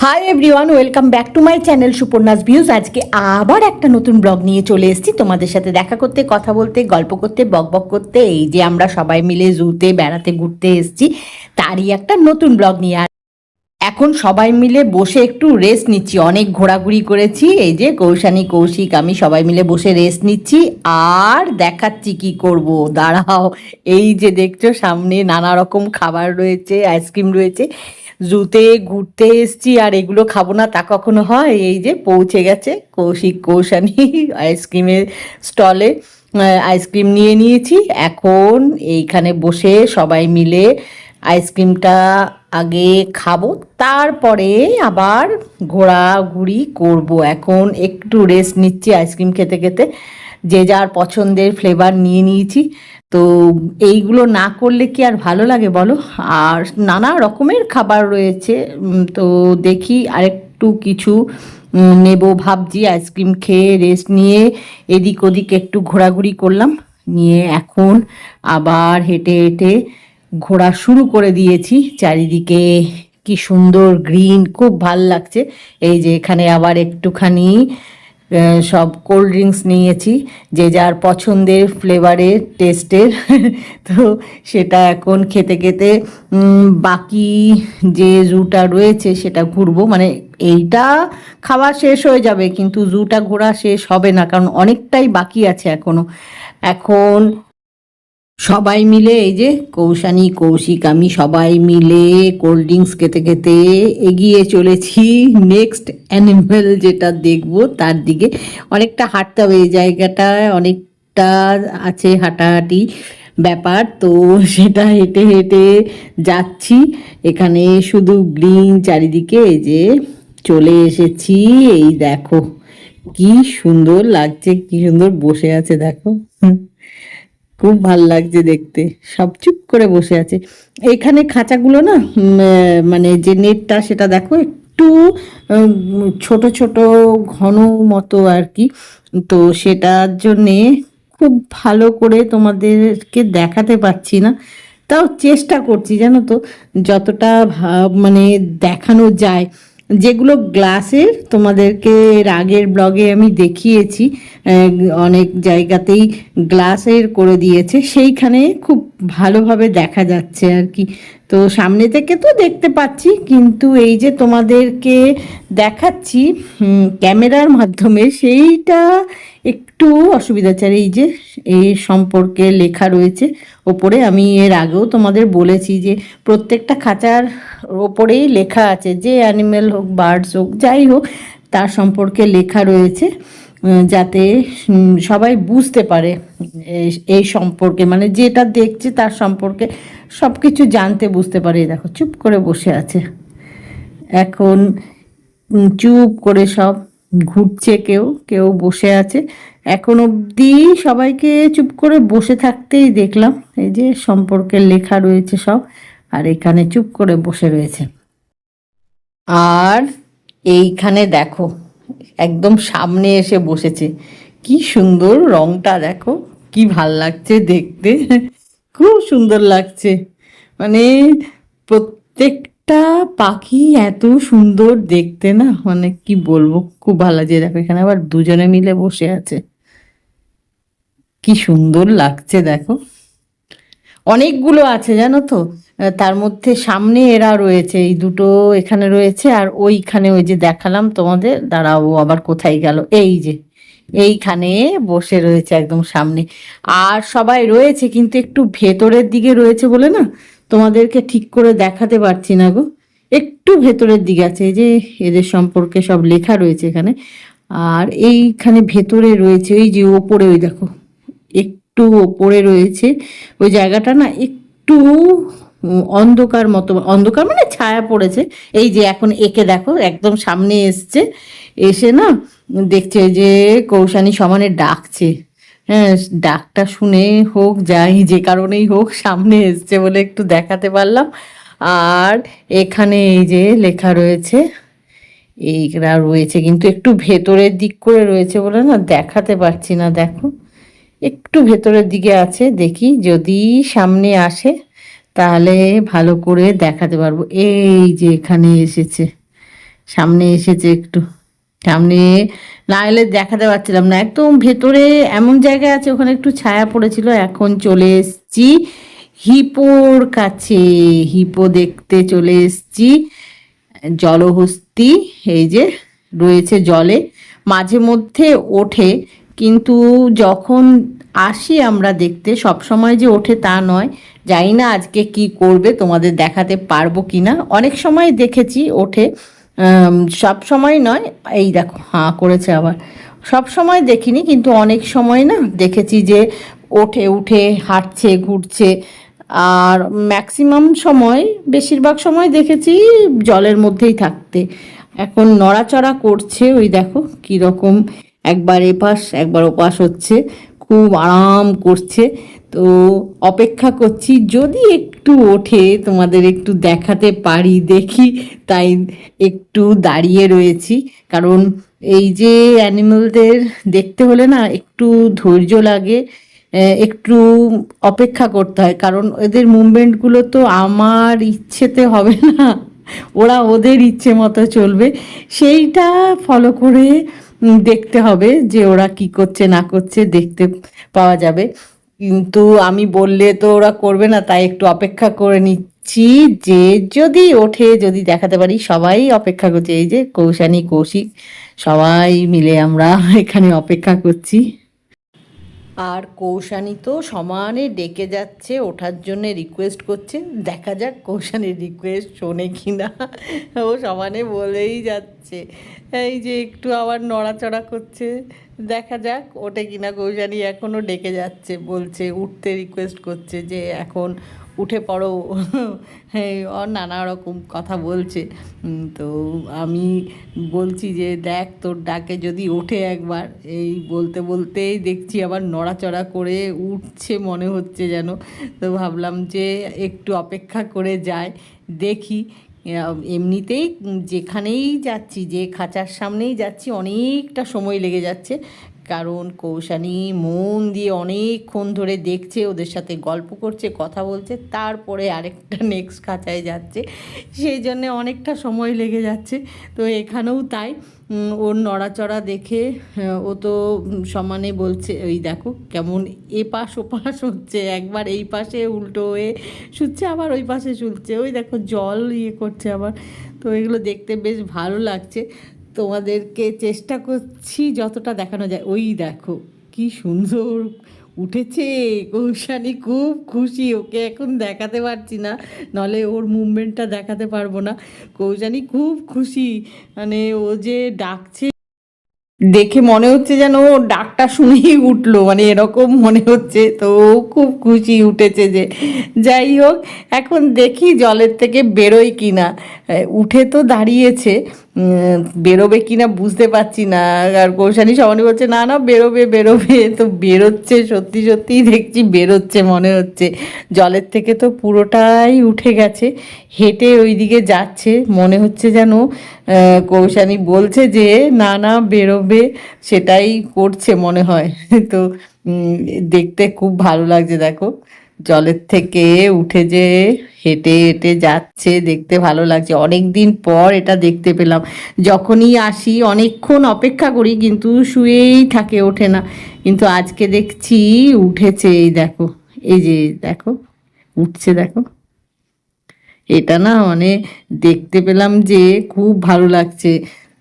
Hi everyone, welcome back to my channel Suparna's views. আজকে আবার একটা নতুন ব্লগ নিয়ে চলে এসেছি তোমাদের সাথে দেখা করতে, কথা বলতে, গল্প করতে, বকবক করতে। এই যে আমরা সবাই মিলে জুতে বেড়াতে ঘুরতে এসেছি, তারই একটা নতুন ব্লগ নিয়ে। এখন সবাই মিলে বসে একটু রেস্ট নিচ্ছি, অনেক ঘোরাঘুরি করেছি। এই যে কৌশানী, কৌশিক, আমি সবাই মিলে বসে রেস্ট নিচ্ছি আর দেখাচ্ছি কি করব। দাঁড়াও, এই যে দেখছো সামনে নানা রকম খাবার রয়েছে, আইসক্রিম রয়েছে। জুতে ঘুরতে এসছি আর এগুলো খাবো না তা কখনো হয়? এই যে পৌঁছে গেছে কৌশিক, কৌশানী আইসক্রিমের স্টলে। আইসক্রিম নিয়ে নিয়েছি, এখন এইখানে বসে সবাই মিলে আইসক্রিমটা আগে খাবো, তারপরে আবার ঘোরাঘুরি করব। এখন একটু রেস্ট নিচ্ছি আইসক্রিম খেতে খেতে। যে যার পছন্দের ফ্লেভার নিয়ে নিয়েছি। তো এইগুলো না করলে কি আর ভালো লাগে বলো? আর নানা রকমের খাবার রয়েছে। তো দেখি আরেকটু কিছু নেব ভাবছি। আইসক্রিম খেয়ে রেস্ট নিয়ে এদিক ওদিক একটু ঘোরাঘুরি করলাম, নিয়ে এখন আবার হেঁটে হেঁটে ঘোরা শুরু করে দিয়েছি। চারিদিকে কি সুন্দর গ্রিন, খুব ভাল লাগছে। এই যে এখানে আবার একটুখানি সব কোল্ড ড্রিঙ্কস নিয়েছি, যে যার পছন্দের ফ্লেভারের টেস্টের। তো সেটা এখন খেতে খেতে বাকি যে জুটা রয়েছে সেটা ঘুরবো। মানে এইটা খাওয়া শেষ হয়ে যাবে, কিন্তু জুটা ঘোরা শেষ হবে না, কারণ অনেকটাই বাকি আছে এখনো। এখন সবাই মিলে এই যে কৌশানী, কৌশিক, আমি সবাই মিলে কোল্ড ড্রিঙ্কস খেতে খেতে এগিয়ে চলেছি নেক্সট অ্যানিমেল যেটা দেখবো তার দিকে। অনেকটা হাঁটতে হবে, এই জায়গাটায় অনেকটা আছে হাঁটাহাঁটি ব্যাপার। তো সেটা হেঁটে হেঁটে যাচ্ছি। এখানে শুধু গ্রিন চারিদিকে। এই যে চলে এসেছি, এই দেখো কি সুন্দর লাগছে, কি সুন্দর বসে আছে দেখো। খুব ভাল লাগছে দেখতে, সব চুপ করে বসে আছে। এখানে খাঁচাগুলো না, মানে যে নেটটা সেটা দেখো একটু ছোট ছোট ঘন মতো আর কি। তো সেটার জন্যে খুব ভালো করে তোমাদেরকে দেখাতে পারছি না, তাও চেষ্টা করছি জানো তো, যতটা মানে দেখানো যায়। যেগুলো গ্লাসের তোমাদেরকে এর আগের ব্লগে আমি দেখিয়েছি, অনেক জায়গাতেই গ্লাসের করে দিয়েছে, সেইখানে খুব ভালোভাবে দেখা যাচ্ছে আর কি। তো সামনে থেকে তো দেখতে পাচ্ছি, কিন্তু এই যে তোমাদেরকে দেখাচ্ছি ক্যামেরার মাধ্যমে, সেইটা একটু অসুবিধা হচ্ছে। আর এই যে এই সম্পর্কে লেখা রয়েছে ওপরে। আমি এর আগেও তোমাদের বলেছি যে প্রত্যেকটা খাঁচার ওপরেই লেখা আছে, যে অ্যানিমেল হোক, বার্ডস হোক, যাই হোক, তার সম্পর্কে লেখা রয়েছে, যাতে সবাই বুঝতে পারে এই সম্পর্কে, মানে যেটা দেখছে তার সম্পর্কে সব কিছু জানতে, বুঝতে পারে। দেখো চুপ করে বসে আছে এখন, চুপ করে সব ঘুরছে, কেউ কেউ বসে আছে। এখন অবধি সবাইকে চুপ করে বসে থাকতেই দেখলাম। এই যে সম্পর্কে লেখা রয়েছে সব, আর এখানে চুপ করে বসে রয়েছে। আর এইখানে দেখো একদম সামনে এসে বসেছে, কি সুন্দর রংটা দেখো, কি ভাল লাগছে দেখতে, খুব সুন্দর লাগছে। মানে প্রত্যেকটা পাখি এত সুন্দর দেখতে না, মানে কি বলবো, খুব ভালো লাগছে। দেখো এখানে আবার দুজনে মিলে বসে আছে, কি সুন্দর লাগছে দেখো। অনেকগুলো আছে জানো তো, তার মধ্যে সামনে এরা রয়েছে, এই দুটো এখানে রয়েছে, আর ওইখানে ওই যে দেখালাম তোমাদের, দাঁড়াও আবার কোথায় গেল, এই যে এইখানে বসে রয়েছে একদম সামনে। আর সবাই রয়েছে কিন্তু একটু ভেতরের দিকে রয়েছে বলে না তোমাদেরকে ঠিক করে দেখাতে পারছি না গো। একটু ভেতরের দিকে আছে, এই যে এদের সম্পর্কে সব লেখা রয়েছে এখানে। আর এইখানে ভেতরে রয়েছে, ওই যে ওপরে ওই দেখো একটু ওপরে রয়েছে ওই জায়গাটা না, একটু অন্ধকার মতো, অন্ধকার মানে ছায়া পড়েছে। এই যে এখন একে দেখো একদম সামনে এসছে, এসে না দেখছে যে কৌশানী সমানে ডাকছে। হ্যাঁ, ডাকটা শুনে হোক, যাই যে কারণেই হোক, সামনে এসছে বলে একটু দেখাতে পারলাম। আর এখানে এই যে লেখা রয়েছে, এইরা রয়েছে কিন্তু একটু ভেতরের দিক করে রয়েছে বলে না দেখাতে পারছি না। দেখো একটু ভেতরের দিকে আছে, দেখি যদি সামনে আসে তাহলে ভালো করে দেখাতে পারবো। এই যে এখানে এসেছে, সামনে এসেছে একটু, সামনে না এলে দেখাতে পারছিলাম না, একদম ভেতরে এমন জায়গায় আছে, ওখানে একটু ছায়া পড়েছিল। এখন চলে এসছি হিপোর কাছে, হিপো দেখতে চলে এসছি। জলহস্তি এই যে রয়েছে জলে, মাঝে মধ্যে ওঠে, কিন্তু যখন আসি আমরা দেখতে সব সময় যে ওঠে তা নয়। জানি না আজকে কি করবে, তোমাদের দেখাতে পারবো কি না। অনেক সময় দেখেছি ওঠে, সব সময় নয়। এই দেখো হাঁ করেছে আবার, সব সময় দেখিনি কিন্তু অনেক সময় না দেখেছি যে ওঠে, উঠে হাঁটছে, ঘুরছে। আর ম্যাক্সিমাম সময়, বেশিরভাগ সময় দেখেছি জলের মধ্যেই থাকতে। এখন নড়াচড়া করছে, ওই দেখো কীরকম, একবার এপাশ একবার ওপাশ হচ্ছে, খুব আরাম করছে। তো অপেক্ষা করছি যদি একটু ওঠে তোমাদের একটু দেখাতে পারি, দেখি। তাই একটু দাঁড়িয়ে রয়েছি, কারণ এই যে অ্যানিমেলদের দেখতে হলে না একটু ধৈর্য লাগে, একটু অপেক্ষা করতে হয়, কারণ এদের মুভমেন্টগুলো তো আমার ইচ্ছেতে হবে না, ওরা ওদের ইচ্ছে মতো চলবে, সেইটা ফলো করে দেখতে হবে যে ওরা কি করছে না করছে, দেখতে পাওয়া যাবে। কিন্তু আমি বললে তো ওরা করবে না, তাই একটু অপেক্ষা করে নিচ্ছি যে যদি ওঠে, যদি দেখাতে পারি। সবাই অপেক্ষা করছে, এই যে কৌশানী, কৌশিক, সবাই মিলে আমরা এখানে অপেক্ষা করছি। আর কৌশানী তো সমানে ডেকে যাচ্ছে, ওঠার জন্যে রিকোয়েস্ট করছে। দেখা যাক কৌশানীর রিকোয়েস্ট শোনে কি না, ও সমানে বলেই যাচ্ছে। এই যে একটু আবার নড়াচড়া করছে, দেখা যাক ওঠে কিনা। কৌশানী এখনও ডেকে যাচ্ছে, বলছে, উঠতে রিকোয়েস্ট করছে যে এখন উঠে পড়ো, হ্যাঁ, ওর নানা রকম কথা বলছে। তো আমি বলছি যে দেখ তোর ডাকে যদি ওঠে একবার, এই বলতে বলতেই দেখছি আবার নড়াচড়া করে উঠছে মনে হচ্ছে যেন। তো ভাবলাম যে একটু অপেক্ষা করে যাই, দেখি। এমনিতেই যেখানেই যাচ্ছি, যে খাঁচার সামনেই যাচ্ছি, অনেকটা সময় লেগে যাচ্ছে, কারণ কৌশানী মন দিয়ে অনেকক্ষণ ধরে দেখছে, ওদের সাথে গল্প করছে, কথা বলছে, তারপরে আরেকটা নেক্সট খাঁচায় যাচ্ছে, সেই জন্যে অনেকটা সময় লেগে যাচ্ছে। তো এখানেও তাই, ওর নড়াচড়া দেখে ও তো সমানে বলছে, ওই দেখো কেমন এপাশ ওপাশ হচ্ছে, একবার এই পাশে উল্টো হয়ে শুচ্ছে, আবার ওই পাশে শুচ্ছে, ওই দেখো জল ইয়ে করছে আবার। তো এগুলো দেখতে বেশ ভালো লাগছে, তোমাদেরকে চেষ্টা করছি যতটা দেখানো যায়। ওই দেখো কি সুন্দর উঠেছে, কৌশানী খুব খুশি। ওকে এখন দেখাতে পারছি না, নাহলে ওর মুভমেন্টটা দেখাতে পারবো না। কৌশানী খুব খুশি, মানে ও যে ডাকছে দেখে মনে হচ্ছে যেন ও ডাকটা শুনেই উঠলো, মানে এরকম মনে হচ্ছে। তো ও খুব খুশি উঠেছে যে। যাই হোক, এখন দেখি জলের থেকে বেরোয় কি না। উঠে তো দাঁড়িয়েছে, বেরোবে কি না বুঝতে পারছি না। আর কৌশানী সবাই বলছে না না বেরোবে বেরোবে, তো বেরোচ্ছে, সত্যি সত্যিই দেখছি বেরোচ্ছে মনে হচ্ছে। জলের থেকে তো পুরোটাই উঠে গেছে, হেঁটে ওইদিকে যাচ্ছে মনে হচ্ছে যেন। কৌশানী বলছে যে না না বেরোবে, সেটাই করছে মনে হয়। তো দেখতে খুব ভালো লাগছে, দেখো জলের থেকে উঠে যে হেঁটে হেঁটে যাচ্ছে, দেখতে ভালো লাগছে। অনেক দিন পর এটা দেখতে পেলাম। যখনই আসি অনেকক্ষণ অপেক্ষা করি, কিন্তু শুয়েই থাকে, ওঠে না। কিন্তু আজকে দেখছি উঠেছে, এই দেখো, এই যে দেখো উঠছে, দেখো। এটা না মানে দেখতে পেলাম যে খুব ভালো লাগছে,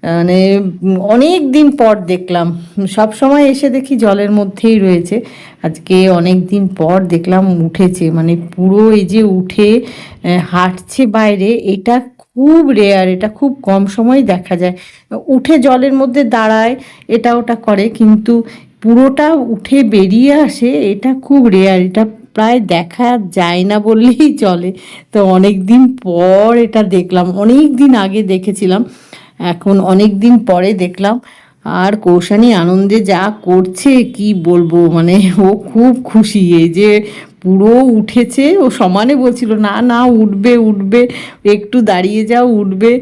মানে অনেক দিন পর দেখলাম। সব সময় এসে দেখি জলের মধ্যেই রয়েছে, আজকে অনেক দিন পর দেখলাম উঠেছে, মানে পুরো এই যে উঠে হাঁটছে বাইরে, এটা খুব রেয়ার, এটা খুব কম সময় দেখা যায়। উঠে জলের মধ্যে দাঁড়ায়, এটা ওটা করে, কিন্তু পুরোটা উঠে বেরিয়ে আসে, এটা খুব রেয়ার, এটা প্রায় দেখা যায় না বললেই চলে। তো অনেক দিন পর এটা দেখলাম, অনেক দিন আগে দেখেছিলাম, এখন অনেক দিন পরে দেখলাম। আর কৌশানী আনন্দে যা করছে কি বলবো, মানে ও খুব খুশি, এই যে পুরো উঠেছে। ও সমানে বলছিল না না উঠবে উঠবে, একটু দাঁড়িয়ে যাও উঠবে,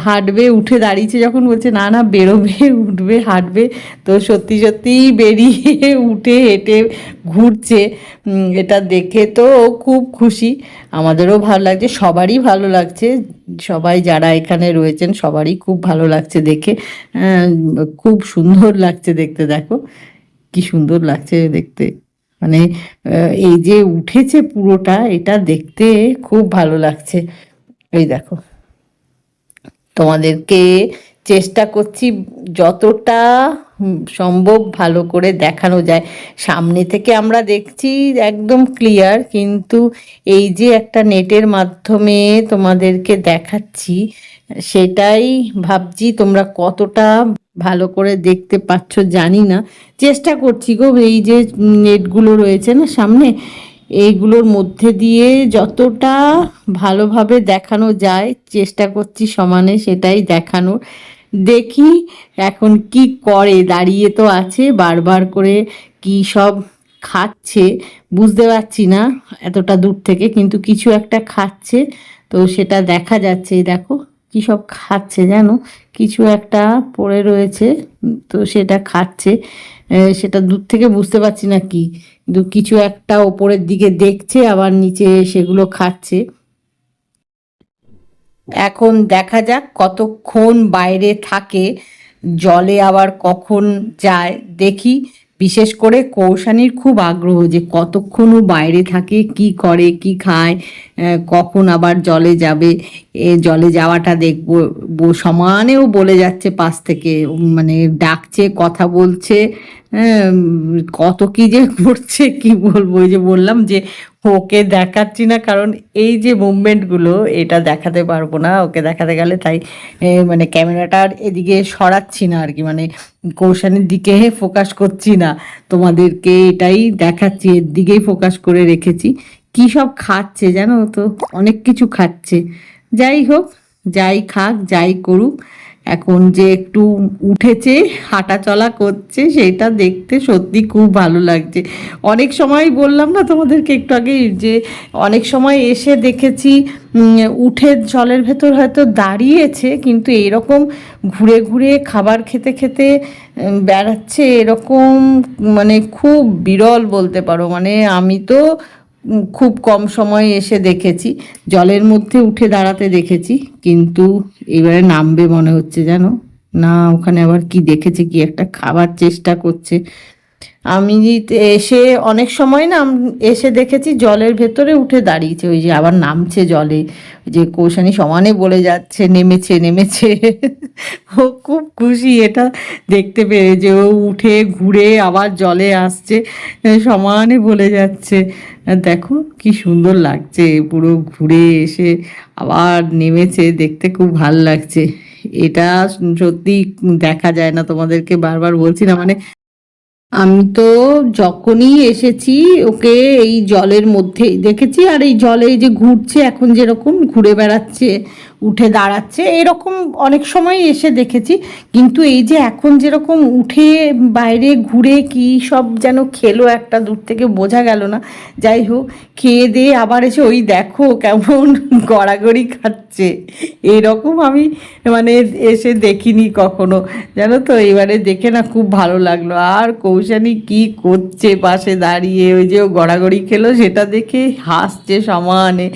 হাঁটবে। উঠে দাঁড়িয়েছে যখন বলছে না না বেরোবে উঠবে হাঁটবে। তো সত্যি সত্যিই বেরিয়ে উঠে হেঁটে ঘুরছে। এটা দেখে তো ও খুব খুশি, আমাদেরও ভালো লাগছে, সবারই ভালো লাগছে। সবাই যারা এখানে রয়েছেন সবারই খুব ভালো লাগছে দেখে। খুব সুন্দর লাগছে দেখতে, দেখো কি সুন্দর লাগছে দেখতে। মানে এই যে উঠেছে পুরোটা, এটা দেখতে খুব ভালো লাগছে। এই দেখো, তোমাদেরকে চেষ্টা করছি যতটা সম্ভব ভালো করে দেখানো যায়। সামনে থেকে আমরা দেখছি একদম ক্লিয়ার, কিন্তু এই যে একটা নেটের মাধ্যমে তোমাদেরকে দেখাচ্ছি, সেটাই ভাবছি তোমরা কতটা ভালো করে দেখতে পাচ্ছ জানি না। চেষ্টা করছি গো, এই যে নেটগুলো রয়েছে না সামনে, এইগুলোর মধ্যে দিয়ে যতটা ভালোভাবে দেখানো যায় চেষ্টা করছি সমানে সেটাই দেখানোর। দেখি এখন কি করে, দাঁড়িয়ে তো আছে, বারবার করে কি সব খাচ্ছে বুঝতে পারছি না এতটা দূর থেকে, কিন্তু কিছু একটা খাচ্ছে। তো সেটা দেখা যাচ্ছে, এই দেখো কি সব খাচ্ছে জানো, কিছু একটা পড়ে রয়েছে, তো সেটা খাচ্ছে। সেটা দূর থেকে বুঝতে পারছি না কি, কিন্তু কিছু একটা ওপরের দিকে দেখছে আবার নিচে সেগুলো খাচ্ছে। এখন দেখা যাক কতক্ষণ বাইরে থাকে, জলে আবার কখন যায় দেখি। বিশেষ করে কৌশানীর খুব আগ্রহ যে কতক্ষণ ও বাইরে থাকে, কি করে কি খায়, কখন আবার জলে যাবে। জলে যাওয়াটা দেখবো। সমানেও বলে যাচ্ছে পাশ থেকে, মানে ডাকছে, কথা বলছে। হ্যাঁ, কত কি যে করছে কি বলবো। ওই যে বললাম যে ওকে দেখাচ্ছি না, কারণ এই যে মুভমেন্টগুলো এটা দেখাতে পারবো না ওকে দেখাতে গেলে, তাই মানে ক্যামেরাটার এদিকে সরাচ্ছি না আর কি, মানে কৌশানের দিকে ফোকাস করছি না, তোমাদেরকে এটাই দেখাচ্ছি, এর দিকেই ফোকাস করে রেখেছি। কি সব খাচ্ছে জানো তো, অনেক কিছু খাচ্ছে। যাই হোক, যাই খাক যাই করুক, এখন যে একটু উঠেছে হাঁটা চলা করছে সেটা দেখতে সত্যি খুব ভালো লাগছে। অনেক সময় বললাম না তোমাদেরকে একটু আগেই যে অনেক সময় এসে দেখেছি উঠে জলের ভেতর হয়তো দাঁড়িয়েছে, কিন্তু এরকম ঘুরে ঘুরে খাবার খেতে খেতে বেড়াচ্ছে, এরকম মানে খুব বিরল বলতে পারো। মানে আমি তো খুব কম সময় এসে দেখেছি, জলের মধ্যে উঠে দাঁড়াতে দেখেছি, কিন্তু এবারে নামবে মনে হচ্ছে জানো না। ওখানে আবার কি দেখেছে, কি একটা খাবার চেষ্টা করছে। আমি এসে অনেক সময় না এসে দেখেছি জলের ভেতরে উঠে দাঁড়িয়েছে, ওই যে আবার নামছে জলে, ওই যে কৌশানী সমানে বলে যাচ্ছে নেমেছে নেমেছে। ও খুব খুশি এটা দেখতে পেরে যে ও উঠে ঘুরে আবার জলে আসছে, সমানে বলে যাচ্ছে। দেখো কি সুন্দর লাগছে, পুরো ঘুরে এসে আবার নেমেছে, দেখতে খুব ভাল লাগছে। এটা সত্যি দেখা যায় না, তোমাদেরকে বারবার বলছি না। মানে আমি তো যখনই এসেছি ওকে এই জলের মধ্যেই দেখেছি, আর এই জলে এই যে ঘুরছে এখন যেরকম ঘুরে বেড়াচ্ছে, উঠে দাঁড়াচ্ছে, এরকম অনেক সময় এসে দেখেছি। কিন্তু এই যে এখন যেরকম উঠে বাইরে ঘুরে কি সব যেন খেলো একটা, দূর থেকে বোঝা গেল না। যাই হোক, খেয়ে দিয়ে আবার এসে ওই দেখো কেমন গড়াগড়ি খাচ্ছে, এরকম আমি মানে এসে দেখিনি কখনো, জানো তো। এবারে দেখে না খুব ভালো লাগলো। আর কৌশানী কি করছে পাশে দাঁড়িয়ে, ওই যে ও গড়াগড়ি খেলো সেটা দেখে হাসছে সমানে।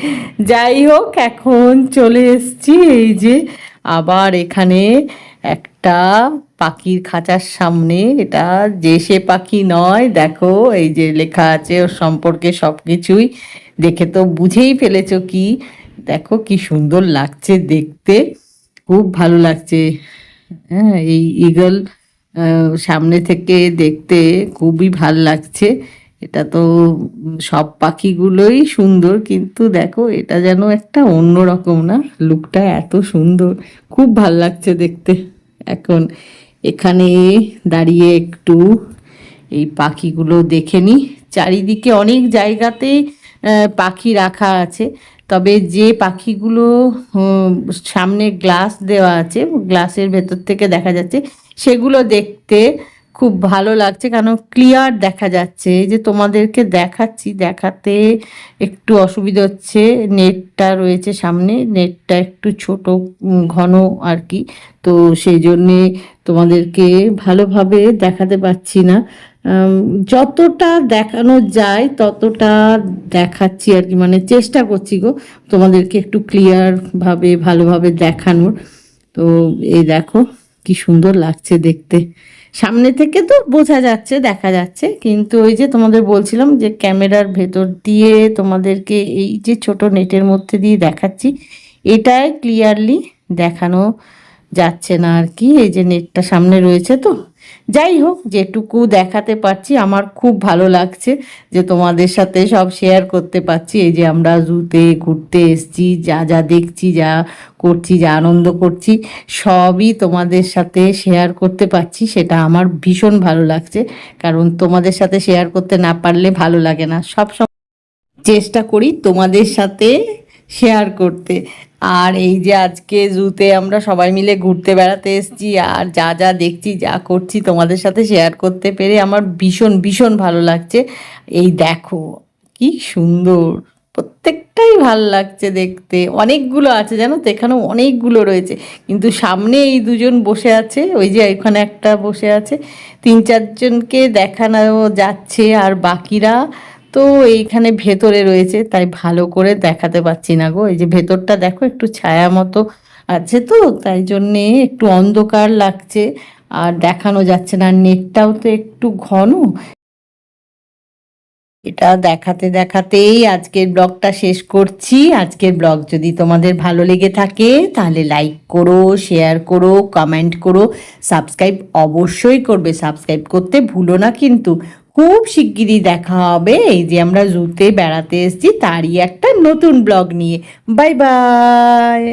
যাই হোক, এখন চলে এসছি এই যে আবার এখানে একটা পাখির খাঁচার সামনে। এটা যে সে পাখি নয়, দেখো এই যে লেখা আছে ওর সম্পর্কে সব কিছুই, দেখে তো বুঝেই ফেলেছো কি। দেখো কি সুন্দর লাগছে দেখতে, খুব ভালো লাগছে। হ্যাঁ, এই ঈগল সামনে থেকে দেখতে খুবই ভাল লাগছে। এটা তো সব পাখিগুলোই সুন্দর, কিন্তু দেখো এটা যেন একটা অন্যরকম না, লুকটা এত সুন্দর, খুব ভাল লাগছে দেখতে। এখন এখানে দাঁড়িয়ে একটু এই পাখিগুলো দেখে নিই। চারিদিকে অনেক জায়গাতেই পাখি রাখা আছে, তবে যে পাখিগুলো সামনে গ্লাস দেওয়া আছে, গ্লাসের ভেতর থেকে দেখা যাচ্ছে, সেগুলো দেখতে খুব ভালো লাগছে, কারণ ক্লিয়ার দেখা যাচ্ছে। এই যে তোমাদেরকে দেখাচ্ছি, দেখাতে একটু অসুবিধা হচ্ছে, নেটটা রয়েছে সামনে, নেটটা একটু ছোট ঘন আর কি, তো সেই জন্যে তোমাদেরকে ভালোভাবে দেখাতে পারছি না। আম, যতটা দেখানো যায় ততটা দেখাচ্ছি আর কি, মানে চেষ্টা করছি গো তোমাদেরকে একটু ক্লিয়ার ভাবে ভালোভাবে দেখানোর। তো এই দেখো কি সুন্দর লাগছে দেখতে, সামনে থেকে তো বোঝা যাচ্ছে, দেখা যাচ্ছে, কিন্তু ওই যে তোমাদের বলছিলাম যে ক্যামেরার ভেতর দিয়ে তোমাদেরকে এই যে ছোট নেটের মধ্যে দিয়ে দেখাচ্ছি, এটাই ক্লিয়ারলি দেখানো যাচ্ছে না আর কি, এই যে নেটটা সামনে রয়েছে। তো যাই হোক, যেটুকু দেখাতে পারছি আমার খুব ভালো লাগছে যে তোমাদের সাথে সব শেয়ার করতে পারছি। এই যে আমরা জুতে ঘুরতে এসেছি, যা যা দেখছি, যা করছি, যা আনন্দ করছি, সবই তোমাদের সাথে শেয়ার করতে পারছি, সেটা আমার ভীষণ ভালো লাগছে। কারণ তোমাদের সাথে শেয়ার করতে না পারলে ভালো লাগে না, সব চেষ্টা করি তোমাদের সাথে শেয়ার করতে। আর এই যে আজকে জুতে আমরা সবাই মিলে ঘুরতে বেড়াতে এসেছি, আর যা যা দেখছি, যা করছি, তোমাদের সাথে শেয়ার করতে পেরে আমার ভীষণ ভীষণ ভালো লাগছে। এই দেখো কি সুন্দর, প্রত্যেকটাই ভালো লাগছে দেখতে। অনেকগুলো আছে জানো তো, এখানেও অনেকগুলো রয়েছে, কিন্তু সামনে এই দুজন বসে আছে, ওই যে এখানে একটা বসে আছে, 3-4জনকে দেখানো যাচ্ছে, আর বাকিরা তো এইখানে ভেতরে রয়েছে, তাই ভালো করে দেখাতে পাচ্ছি না গো। এই যে ভেতরটা দেখো একটু ছায়া মতো আছে, তো তাই জন্যে একটু অন্ধকার লাগছে আর দেখানো যাচ্ছে না। নেটটাও তো একটু ঘন। এটা দেখাতে দেখাতেই আজকের ব্লগটা শেষ করছি। আজকের ব্লগ যদি তোমাদের ভালো লেগে থাকে তাহলে লাইক করো, শেয়ার করো, কমেন্ট করো, সাবস্ক্রাইব অবশ্যই করবে, সাবস্ক্রাইব করতে ভুলো না কিন্তু। খুব শিগগিরই দেখা হবে এই যে আমরা জুতে বেড়াতে এসেছি তারই একটা নতুন ব্লগ নিয়ে। Bye bye.